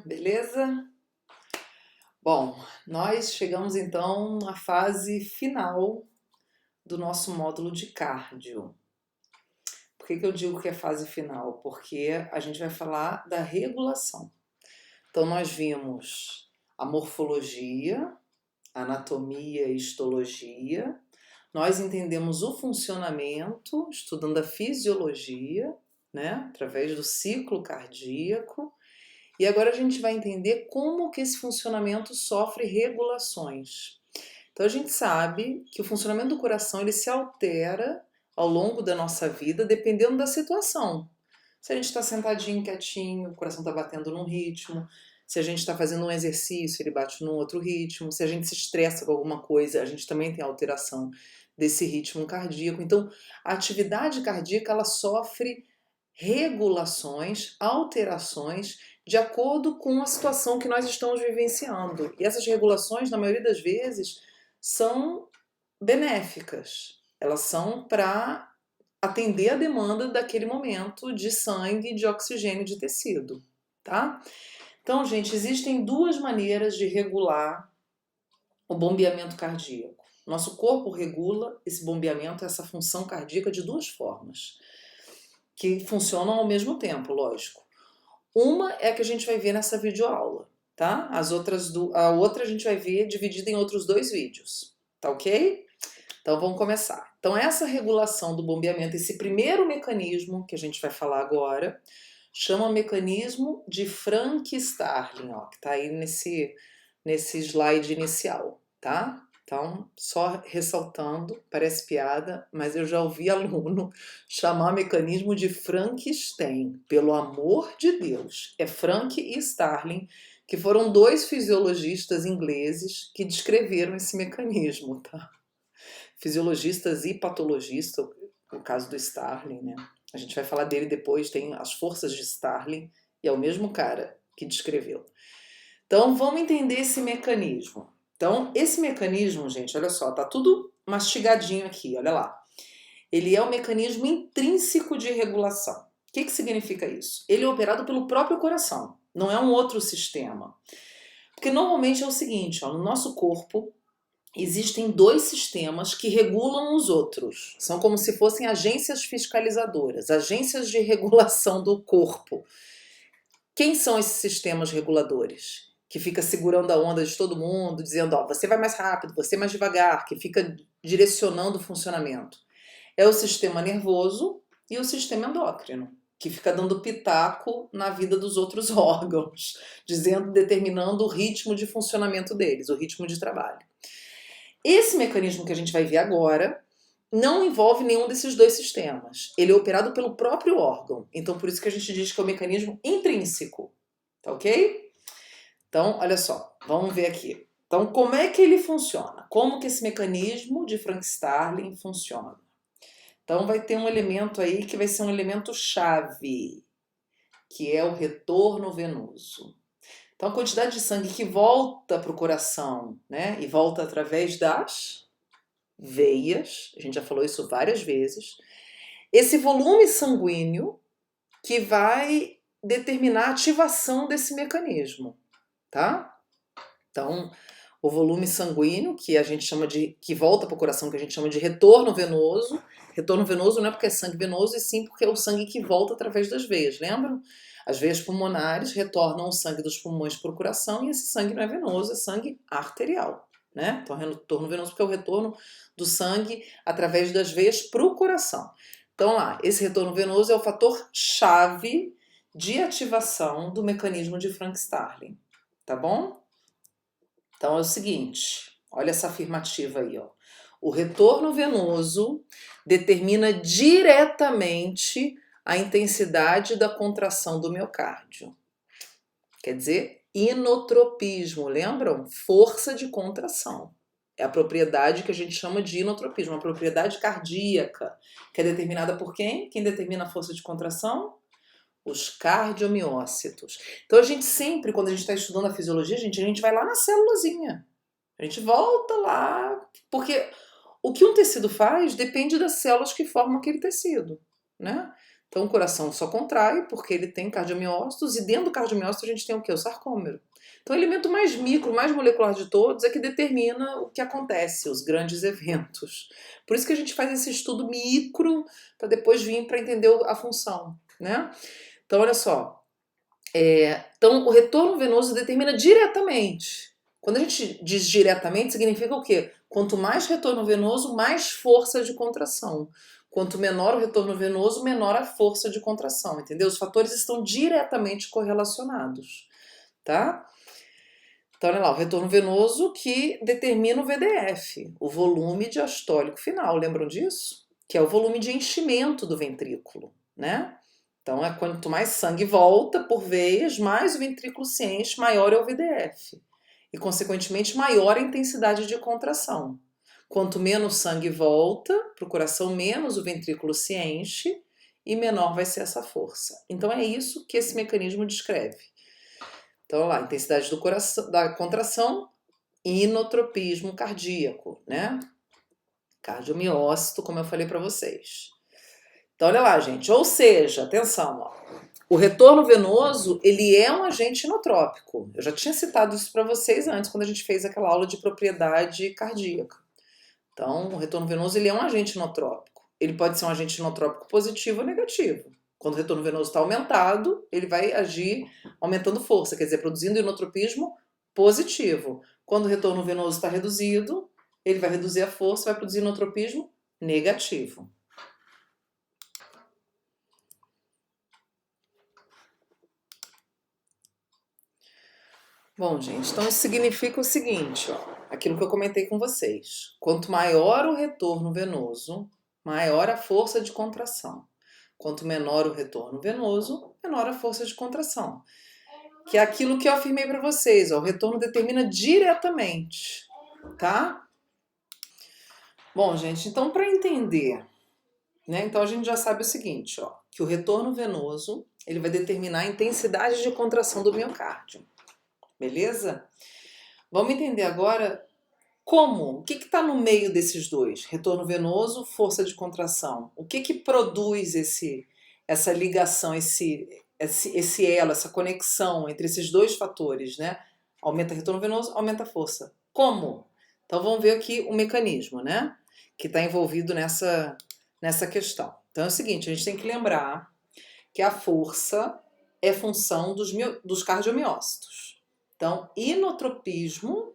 beleza? Bom, nós chegamos então à fase final do nosso módulo de cardio. Por que eu digo que é fase final? Porque a gente vai falar da regulação. Então nós vimos a morfologia, a anatomia e histologia, nós entendemos o funcionamento, estudando a fisiologia, né, através do ciclo cardíaco. E agora a gente vai entender como que esse funcionamento sofre regulações. Então a gente sabe que o funcionamento do coração ele se altera ao longo da nossa vida dependendo da situação. Se a gente está sentadinho, quietinho, o coração está batendo num ritmo. Se a gente está fazendo um exercício, ele bate num outro ritmo. Se a gente se estressa com alguma coisa, a gente também tem alteração desse ritmo cardíaco. Então, a atividade cardíaca ela sofre regulações, alterações de acordo com a situação que nós estamos vivenciando. E essas regulações, na maioria das vezes, são benéficas. Elas são para atender a demanda daquele momento de sangue, de oxigênio, de tecido, tá? Então, gente, existem duas maneiras de regular o bombeamento cardíaco. Nosso corpo regula esse bombeamento, essa função cardíaca de duas formas, que funcionam ao mesmo tempo, lógico. Uma é a que a gente vai ver nessa videoaula, tá? A outra a gente vai ver dividida em outros dois vídeos, tá ok? Então vamos começar. Então essa regulação do bombeamento, esse primeiro mecanismo que a gente vai falar agora, chama mecanismo de Frank-Starling, ó, que tá aí nesse slide inicial, tá? Então, só ressaltando, parece piada, mas eu já ouvi aluno chamar mecanismo de Frankenstein, pelo amor de Deus. É Frank e Starling, que foram dois fisiologistas ingleses que descreveram esse mecanismo, tá? Fisiologistas e patologistas, no caso do Starling, né? A gente vai falar dele depois, tem as forças de Starling, e é o mesmo cara que descreveu. Então, vamos entender esse mecanismo. Então, esse mecanismo, gente, olha só, tá tudo mastigadinho aqui, olha lá. Ele é um mecanismo intrínseco de regulação. O que significa isso? Ele é operado pelo próprio coração, não é um outro sistema. Porque normalmente é o seguinte, ó, no nosso corpo existem dois sistemas que regulam os outros. São como se fossem agências fiscalizadoras, agências de regulação do corpo. Quem são esses sistemas reguladores? Que fica segurando a onda de todo mundo, dizendo, ó, você vai mais rápido, você mais devagar, que fica direcionando o funcionamento. É o sistema nervoso e o sistema endócrino, que fica dando pitaco na vida dos outros órgãos, determinando o ritmo de funcionamento deles, o ritmo de trabalho. Esse mecanismo que a gente vai ver agora não envolve nenhum desses dois sistemas. Ele é operado pelo próprio órgão. Então, por isso que a gente diz que é um mecanismo intrínseco. Tá ok? Então, olha só. Vamos ver aqui. Então, como é que ele funciona? Como que esse mecanismo de Frank-Starling funciona? Então, vai ter um elemento aí que vai ser um elemento chave, que é o retorno venoso. Então, a quantidade de sangue que volta para o coração, né, e volta através das veias, a gente já falou isso várias vezes, esse volume sanguíneo que vai determinar a ativação desse mecanismo, tá? Então, o volume sanguíneo, que a gente chama de, que volta para o coração, que a gente chama de retorno venoso. Retorno venoso não é porque é sangue venoso, e sim porque é o sangue que volta através das veias, lembram? As veias pulmonares retornam o sangue dos pulmões para o coração e esse sangue não é venoso, é sangue arterial, né? Então, retorno venoso porque é o retorno do sangue através das veias para o coração. Então, lá, esse retorno venoso é o fator chave de ativação do mecanismo de Frank-Starling, tá bom? Então é o seguinte, olha essa afirmativa aí, ó. O retorno venoso determina diretamente a intensidade da contração do miocárdio. Quer dizer, inotropismo, lembram? Força de contração. É a propriedade que a gente chama de inotropismo, uma propriedade cardíaca, que é determinada por quem? Quem determina a força de contração? Os cardiomiócitos. Então a gente sempre, quando a gente está estudando a fisiologia, a gente vai lá na célulazinha. A gente volta lá, porque o que um tecido faz depende das células que formam aquele tecido, né? Então o coração só contrai porque ele tem cardiomiócitos e dentro do cardiomiócito a gente tem o quê? O sarcômero. Então o elemento mais micro, mais molecular de todos é que determina o que acontece, os grandes eventos. Por isso que a gente faz esse estudo micro para depois vir para entender a função, né? Então olha só, então o retorno venoso determina diretamente. Quando a gente diz diretamente, significa o quê? Quanto mais retorno venoso, mais força de contração. Quanto menor o retorno venoso, menor a força de contração, entendeu? Os fatores estão diretamente correlacionados, tá? Então, olha lá, o retorno venoso que determina o VDF, o volume diastólico final, lembram disso? Que é o volume de enchimento do ventrículo, né? Então, quanto mais sangue volta por veias, mais o ventrículo se enche, maior é o VDF. E, consequentemente, maior a intensidade de contração. Quanto menos sangue volta para o coração, menos o ventrículo se enche e menor vai ser essa força. Então, é isso que esse mecanismo descreve. Então, olha lá, intensidade do coração, da contração, inotropismo cardíaco, né? Cardiomiócito, como eu falei para vocês. Então, olha lá, gente. Ou seja, atenção, ó. O retorno venoso, ele é um agente inotrópico. Eu já tinha citado isso para vocês antes, quando a gente fez aquela aula de propriedade cardíaca. Então, o retorno venoso, ele é um agente inotrópico. Ele pode ser um agente inotrópico positivo ou negativo. Quando o retorno venoso está aumentado, ele vai agir aumentando força, quer dizer, produzindo inotropismo positivo. Quando o retorno venoso está reduzido, ele vai reduzir a força, vai produzir inotropismo negativo. Bom, gente, então isso significa o seguinte, ó, aquilo que eu comentei com vocês. Quanto maior o retorno venoso, maior a força de contração. Quanto menor o retorno venoso, menor a força de contração. Que é aquilo que eu afirmei para vocês, ó, o retorno determina diretamente, tá? Bom, gente, então para entender, né? Então a gente já sabe o seguinte, ó, que o retorno venoso, ele vai determinar a intensidade de contração do miocárdio. Beleza? Vamos entender agora como, o que está no meio desses dois? Retorno venoso, força de contração. O que produz essa ligação, esse elo, essa conexão entre esses dois fatores, né? Aumenta o retorno venoso, aumenta a força. Como? Então vamos ver aqui o mecanismo, né? Que está envolvido nessa questão. Então é o seguinte, a gente tem que lembrar que a força é função dos cardiomiócitos. Então, inotropismo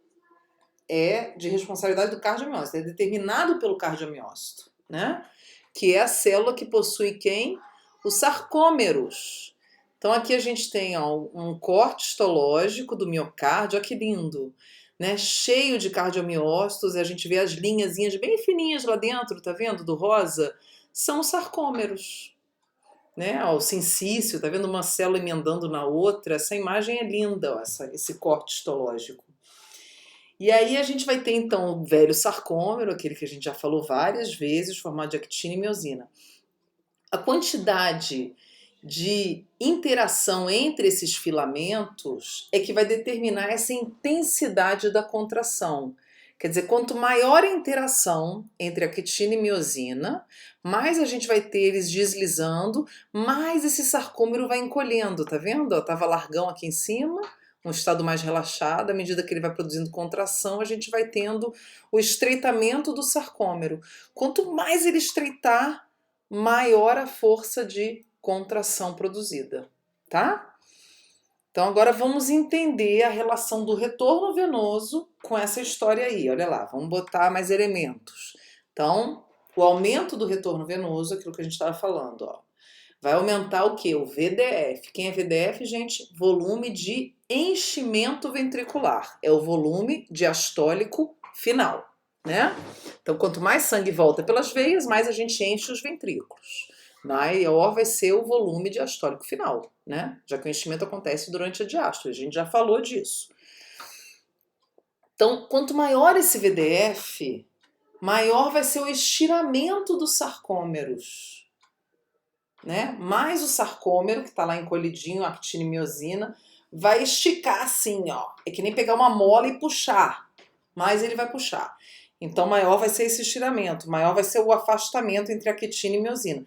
é de responsabilidade do cardiomiócito, é determinado pelo cardiomiócito, né? Que é a célula que possui quem? Os sarcômeros. Então aqui a gente tem ó, um corte histológico do miocárdio, olha que lindo, né? Cheio de cardiomiócitos, e a gente vê as linhazinhas bem fininhas lá dentro, tá vendo? Do rosa, são os sarcômeros. Né, ó, o sincício, tá vendo uma célula emendando na outra? Essa imagem é linda, ó, esse corte histológico. E aí a gente vai ter então o velho sarcômero, aquele que a gente já falou várias vezes, formado de actina e miosina. A quantidade de interação entre esses filamentos é que vai determinar essa intensidade da contração. Quer dizer, quanto maior a interação entre actina e miosina, mais a gente vai ter eles deslizando, mais esse sarcômero vai encolhendo, tá vendo? Ó, tava largão aqui em cima, um estado mais relaxado, à medida que ele vai produzindo contração, a gente vai tendo o estreitamento do sarcômero. Quanto mais ele estreitar, maior a força de contração produzida, tá? Então agora vamos entender a relação do retorno venoso com essa história aí. Olha lá, vamos botar mais elementos. Então, o aumento do retorno venoso, aquilo que a gente estava falando, ó, vai aumentar o que? O VDF. Quem é VDF, gente? Volume de enchimento ventricular. É o volume diastólico final, né? Então, quanto mais sangue volta pelas veias, mais a gente enche os ventrículos. Maior vai ser o volume diastólico final, né? Já que o enchimento acontece durante a diástole, a gente já falou disso. Então, quanto maior esse VDF, maior vai ser o estiramento dos sarcômeros, né? Mais o sarcômero, que está lá encolhidinho, actina e miosina, vai esticar assim, ó. É que nem pegar uma mola e puxar, mais ele vai puxar. Então, maior vai ser esse estiramento, maior vai ser o afastamento entre actina e miosina.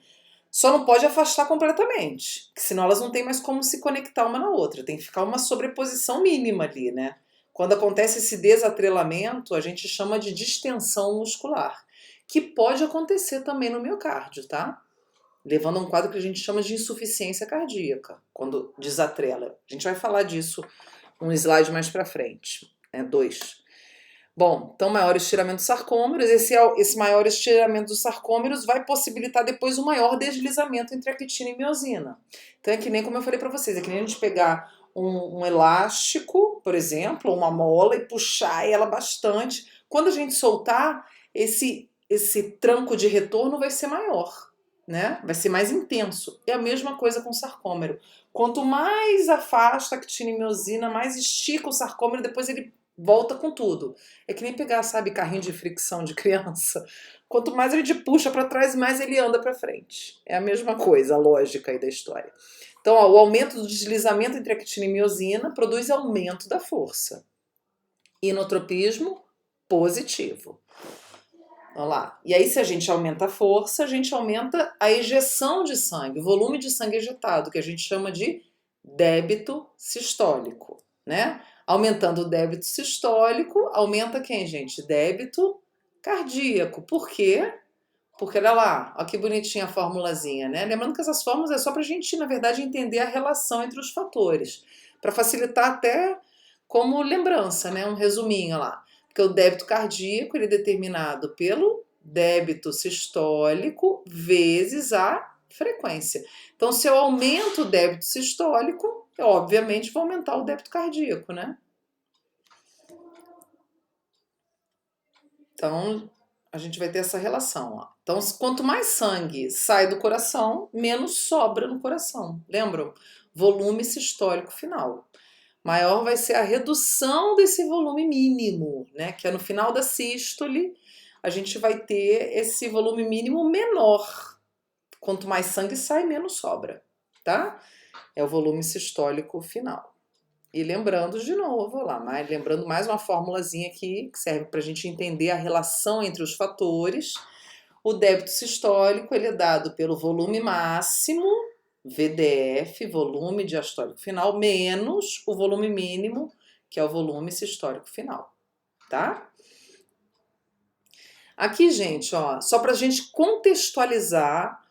Só não pode afastar completamente, que senão elas não têm mais como se conectar uma na outra. Tem que ficar uma sobreposição mínima ali, né? Quando acontece esse desatrelamento, a gente chama de distensão muscular, que pode acontecer também no miocárdio, tá? Levando a um quadro que a gente chama de insuficiência cardíaca, quando desatrela. A gente vai falar disso um slide mais para frente, né? 2. Bom, então maior estiramento dos sarcômeros, esse maior estiramento dos sarcômeros vai possibilitar depois um maior deslizamento entre a quitina e miosina. Então é que nem como eu falei para vocês, é que nem a gente pegar um elástico, por exemplo, uma mola e puxar ela bastante. Quando a gente soltar, esse tranco de retorno vai ser maior, né? Vai ser mais intenso. É a mesma coisa com o sarcômero. Quanto mais afasta a quitina e miosina, mais estica o sarcômero, depois ele volta com tudo. É que nem pegar, sabe, carrinho de fricção de criança. Quanto mais a gente puxa para trás, mais ele anda para frente. É a mesma coisa, a lógica aí da história. Então, ó, o aumento do deslizamento entre a quitina e miosina produz aumento da força. Inotropismo positivo. Vamos lá. E aí, se a gente aumenta a força, a gente aumenta a ejeção de sangue, o volume de sangue ejetado, que a gente chama de débito sistólico, né? Aumentando o débito sistólico, aumenta quem, gente? Débito cardíaco. Por quê? Porque, olha lá, olha que bonitinha a formulazinha, né? Lembrando que essas fórmulas é só para a gente, na verdade, entender a relação entre os fatores, para facilitar até como lembrança, né? Um resuminho lá. Porque o débito cardíaco ele é determinado pelo débito sistólico vezes a frequência. Então, se eu aumento o débito sistólico, eu obviamente vou aumentar o débito cardíaco, né? Então, a gente vai ter essa relação, ó. Então, quanto mais sangue sai do coração, menos sobra no coração. Lembram? Volume sistólico final. Maior vai ser a redução desse volume mínimo, né? Que é no final da sístole, a gente vai ter esse volume mínimo menor. Quanto mais sangue sai, menos sobra, tá? É o volume sistólico final. E lembrando de novo lá, lembrando mais uma formulazinha aqui que serve para a gente entender a relação entre os fatores. O débito sistólico ele é dado pelo volume máximo, VDF, volume diastólico final, menos o volume mínimo, que é o volume sistólico final, tá? Aqui, gente, ó, só para a gente contextualizar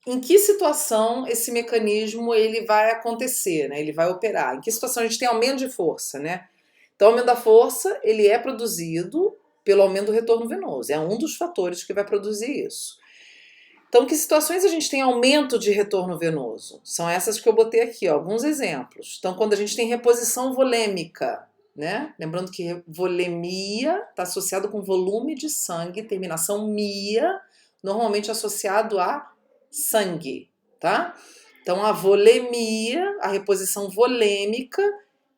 em que situação esse mecanismo ele vai acontecer, né? Ele vai operar. Em que situação a gente tem aumento de força, né? Então, o aumento da força ele é produzido pelo aumento do retorno venoso. É um dos fatores que vai produzir isso. Então, que situações a gente tem aumento de retorno venoso? São essas que eu botei aqui, ó, alguns exemplos. Então, quando a gente tem reposição volêmica, né? Lembrando que volemia está associado com volume de sangue, terminação mia, normalmente associado a sangue, tá? Então, a volemia, a reposição volêmica,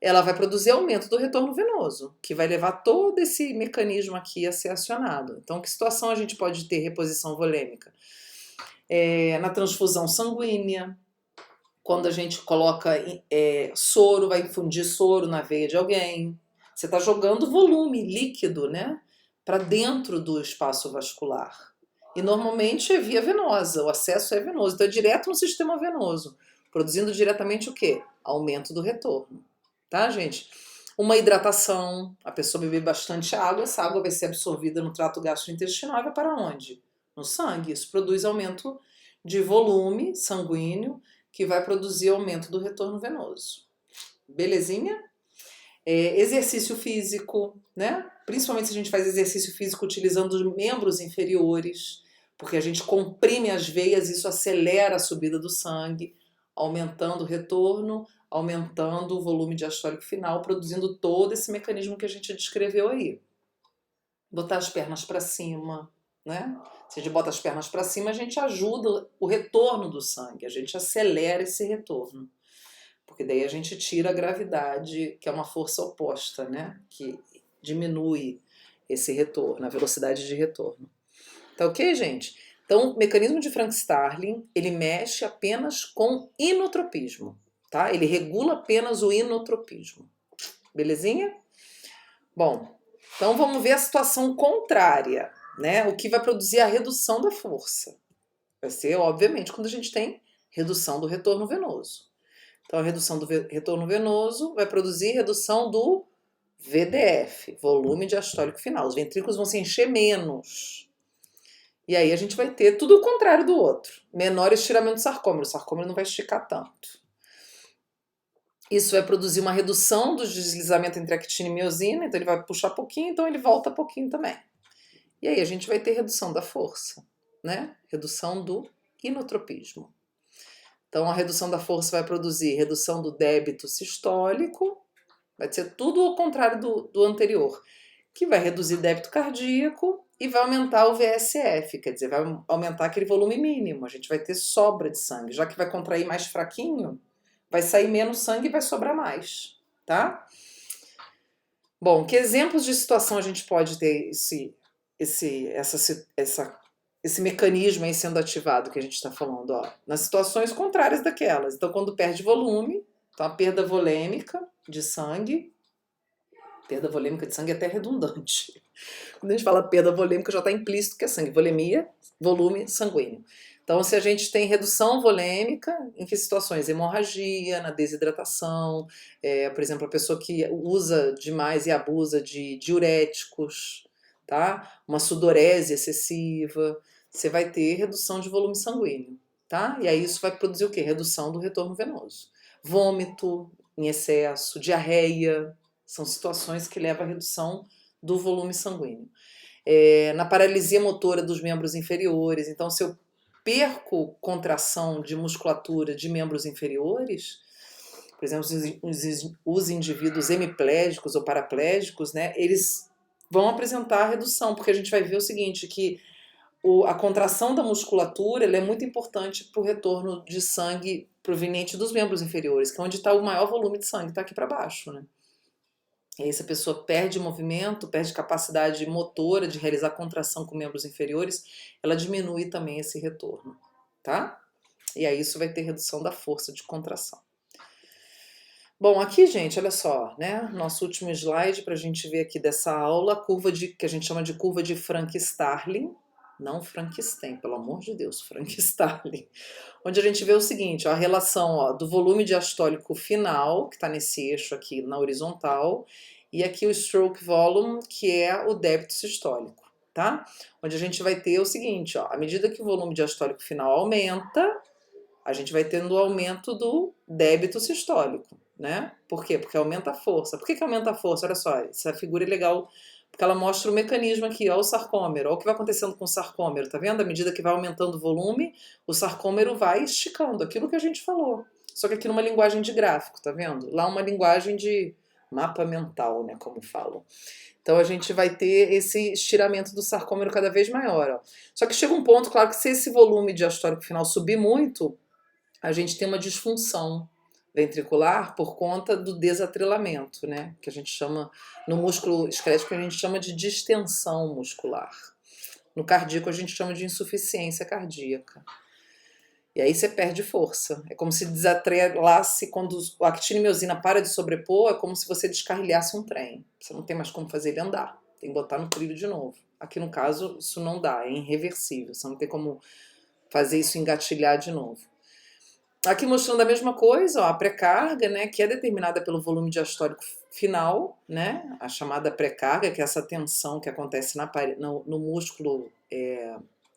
ela vai produzir aumento do retorno venoso, que vai levar todo esse mecanismo aqui a ser acionado. Então, que situação a gente pode ter reposição volêmica? Na transfusão sanguínea, quando a gente coloca soro, vai infundir soro na veia de alguém. Você está jogando volume líquido, né, para dentro do espaço vascular. E normalmente é via venosa, o acesso é venoso, então é direto no sistema venoso, produzindo diretamente o quê? Aumento do retorno. Tá, gente? Uma hidratação, a pessoa beber bastante água, essa água vai ser absorvida no trato gastrointestinal e vai para onde? No sangue. Isso produz aumento de volume sanguíneo, que vai produzir aumento do retorno venoso. Belezinha? Exercício físico, né? Principalmente se a gente faz exercício físico utilizando os membros inferiores, porque a gente comprime as veias, isso acelera a subida do sangue, aumentando o retorno, aumentando o volume diastólico final, produzindo todo esse mecanismo que a gente descreveu aí. Botar as pernas para cima, né? Se a gente bota as pernas para cima, a gente ajuda o retorno do sangue, a gente acelera esse retorno. Porque daí a gente tira a gravidade, que é uma força oposta, né? Que diminui esse retorno, a velocidade de retorno. Tá ok, gente? Então, o mecanismo de Frank-Starling, ele mexe apenas com inotropismo, tá? Ele regula apenas o inotropismo. Belezinha? Bom, então vamos ver a situação contrária, né? O que vai produzir a redução da força. Vai ser, obviamente, quando a gente tem redução do retorno venoso. Então, a redução do retorno venoso vai produzir redução do VDF, volume diastólico final. Os ventrículos vão se encher menos. E aí a gente vai ter tudo o contrário do outro. Menor estiramento do sarcômero. O sarcômero não vai esticar tanto. Isso vai produzir uma redução do deslizamento entre actina e miosina. Então ele vai puxar pouquinho, então ele volta pouquinho também. E aí a gente vai ter redução da força, né? Redução do inotropismo. Então a redução da força vai produzir redução do débito sistólico. Vai ser tudo ao contrário do anterior. Que vai reduzir débito cardíaco e vai aumentar o VSF, quer dizer, vai aumentar aquele volume mínimo. A gente vai ter sobra de sangue. Já que vai contrair mais fraquinho, vai sair menos sangue e vai sobrar mais, tá? Bom, que exemplos de situação a gente pode ter esse mecanismo aí sendo ativado que a gente está falando? Ó, nas situações contrárias daquelas. Então, quando perde volume, então a perda volêmica de sangue. Perda volêmica de sangue é até redundante. Quando a gente fala perda volêmica, já está implícito que é sangue. Volemia, volume sanguíneo. Então, se a gente tem redução volêmica, em que situações? Hemorragia, na desidratação, por exemplo, a pessoa que usa demais e abusa de diuréticos, tá? Uma sudorese excessiva, você vai ter redução de volume sanguíneo, tá? E aí isso vai produzir o quê? Redução do retorno venoso. Vômito em excesso, diarreia, são situações que levam à redução do volume sanguíneo. Na paralisia motora dos membros inferiores, então se eu perco contração de musculatura de membros inferiores, por exemplo, os indivíduos hemiplégicos ou paraplégicos, né, eles vão apresentar redução, porque a gente vai ver o seguinte, que a contração da musculatura ela é muito importante para o retorno de sangue proveniente dos membros inferiores, que é onde está o maior volume de sangue, está aqui para baixo, né? E aí, se a pessoa perde movimento, perde capacidade motora de realizar contração com membros inferiores, ela diminui também esse retorno, tá? E aí isso vai ter redução da força de contração. Bom, aqui, gente, olha só, né? Nosso último slide para a gente ver aqui dessa aula, a curva que a gente chama de curva de Frank-Starling, não Frankenstein, pelo amor de Deus, Frank-Starling, onde a gente vê o seguinte, ó, a relação ó, do volume diastólico final, que está nesse eixo aqui na horizontal, e aqui o stroke volume, que é o débito sistólico, tá? Onde a gente vai ter o seguinte, ó, à medida que o volume diastólico final aumenta, a gente vai tendo o aumento do débito sistólico, né? Por quê? Porque aumenta a força. Por que aumenta a força? Olha só, essa figura é legal, porque ela mostra o mecanismo aqui, ó, o sarcômero, ó, o que vai acontecendo com o sarcômero, tá vendo? À medida que vai aumentando o volume, o sarcômero vai esticando, aquilo que a gente falou. Só que aqui numa linguagem de gráfico, tá vendo? Lá uma linguagem de mapa mental, né, como falam. Então a gente vai ter esse estiramento do sarcômero cada vez maior, ó. Só que chega um ponto, claro, que se esse volume diastólico final subir muito, a gente tem uma disfunção ventricular por conta do desatrelamento, né? Que a gente chama, no músculo esquelético, a gente chama de distensão muscular. No cardíaco, a gente chama de insuficiência cardíaca. E aí você perde força. É como se desatrelasse, quando a actina e miosina para de sobrepor, é como se você descarrilhasse um trem. Você não tem mais como fazer ele andar. Tem que botar no trilho de novo. Aqui no caso, isso não dá, é irreversível. Você não tem como fazer isso engatilhar de novo. Aqui mostrando a mesma coisa, ó, a pré-carga, né, que é determinada pelo volume diastólico final, né, a chamada pré-carga, que é essa tensão que acontece no músculo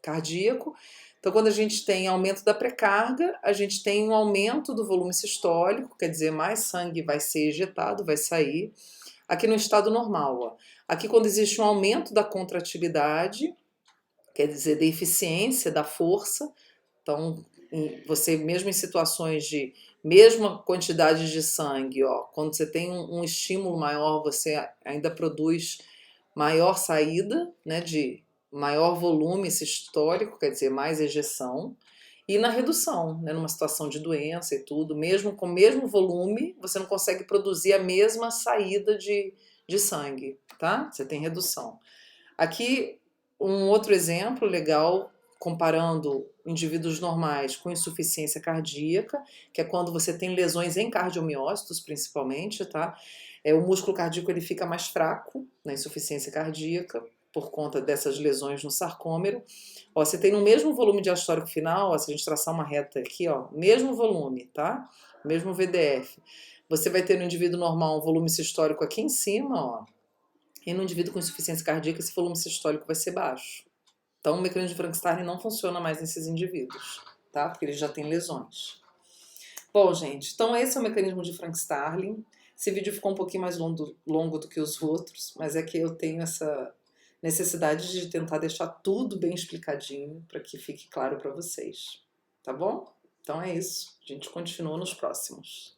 cardíaco. Então, quando a gente tem aumento da pré-carga, a gente tem um aumento do volume sistólico, quer dizer, mais sangue vai ser ejetado, vai sair. Aqui no estado normal, ó. Aqui quando existe um aumento da contratividade, quer dizer, da eficiência, da força, então você mesmo em situações de mesma quantidade de sangue, ó, quando você tem um estímulo maior, você ainda produz maior saída, né, de maior volume sistólico, quer dizer, mais ejeção, e na redução, né, numa situação de doença e tudo, mesmo com o mesmo volume, você não consegue produzir a mesma saída de sangue, tá? Você tem redução. Aqui, um outro exemplo legal, comparando indivíduos normais com insuficiência cardíaca, que é quando você tem lesões em cardiomiócitos, principalmente, tá? O músculo cardíaco ele fica mais fraco na insuficiência cardíaca, por conta dessas lesões no sarcômero. Ó, você tem no mesmo volume diastólico final, ó, se a gente traçar uma reta aqui, ó, mesmo volume, tá? Mesmo VDF. Você vai ter no indivíduo normal um volume sistólico aqui em cima, ó. E no indivíduo com insuficiência cardíaca, esse volume sistólico vai ser baixo. Então, o mecanismo de Frankenstein não funciona mais nesses indivíduos, tá? Porque eles já têm lesões. Bom, gente, então esse é o mecanismo de Frankenstein. Esse vídeo ficou um pouquinho mais longo do que os outros, mas é que eu tenho essa necessidade de tentar deixar tudo bem explicadinho para que fique claro para vocês, tá bom? Então é isso, a gente continua nos próximos.